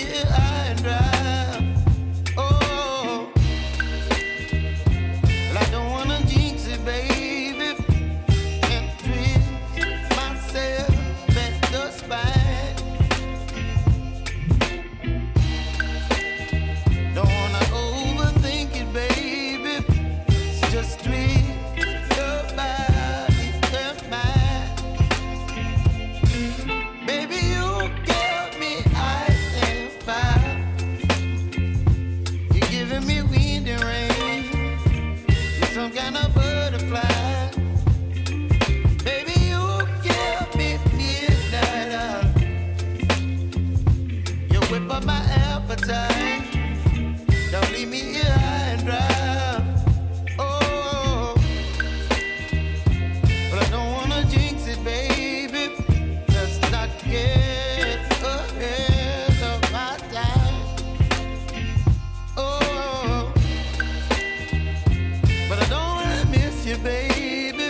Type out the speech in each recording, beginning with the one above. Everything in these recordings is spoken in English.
here high and dry. Oh, well, I don't wanna jinx it, baby, and twist myself at the spine. Don't wanna overthink it, baby. It's just twist your body and mine. Baby, you give me ice and fire. You're giving me wind and rain. You're some kind of butterfly. Baby, you give me midnight. You whip up my appetite. Don't leave me here high and dry. Oh, but I don't wanna jinx it, baby. Let's not get ahead of my time. Oh, but I don't wanna miss you, baby.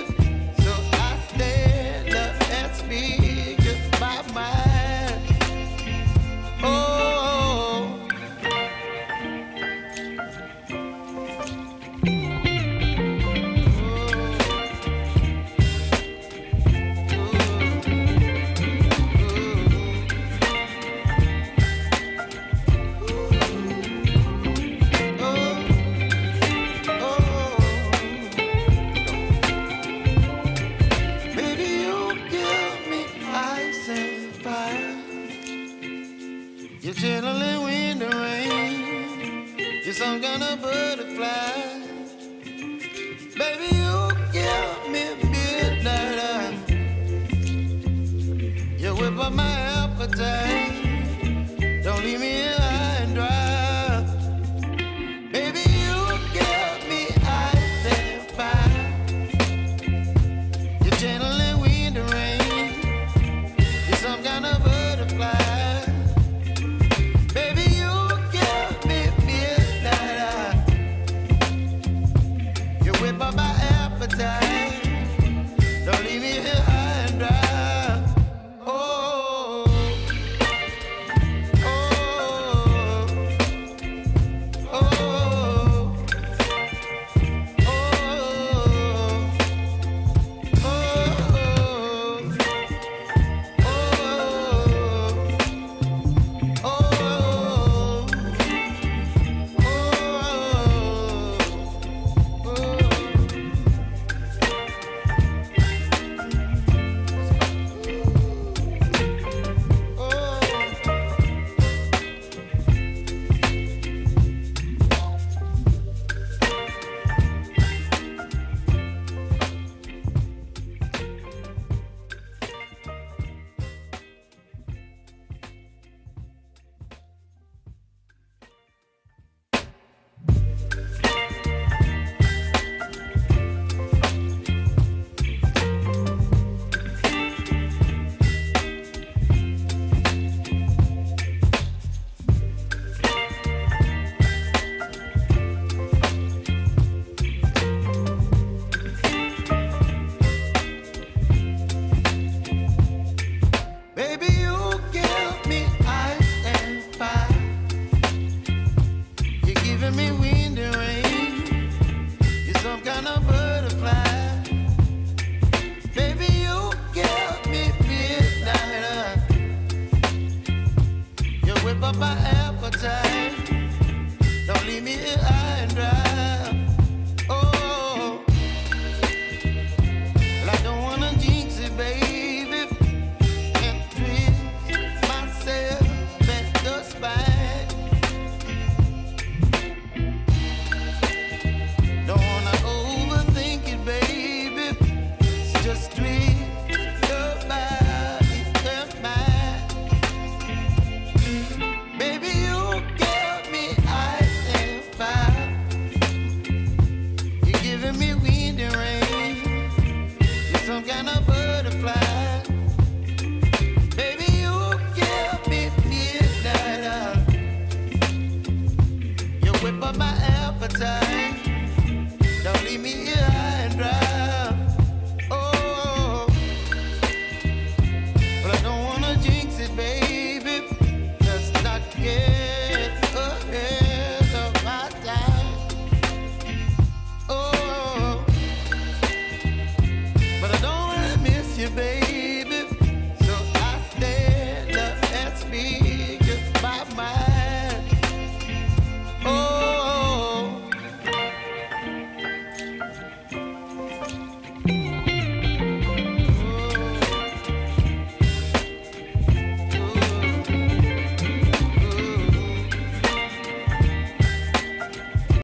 So I stand up and speak my mind. Oh. Baby, you give me ice and fire. You're channeling wind and rain. You're some kind of butterfly. Baby, you give me midnight. You whip up my appetite. Don't leave me here high and dry. Baby, you give me ice and fire. You're channeling wind and rain. You're some kind of butterfly. Baby, you give me midnight. You whip up my appetite. Don't leave me here high and dry. Oh, oh, oh, oh, baby, you give me ice and fire. You're giving me wind and rain. You're some kind of butterfly. Baby, you give me midnight. You whip up my appetite. Don't leave me here high and dry.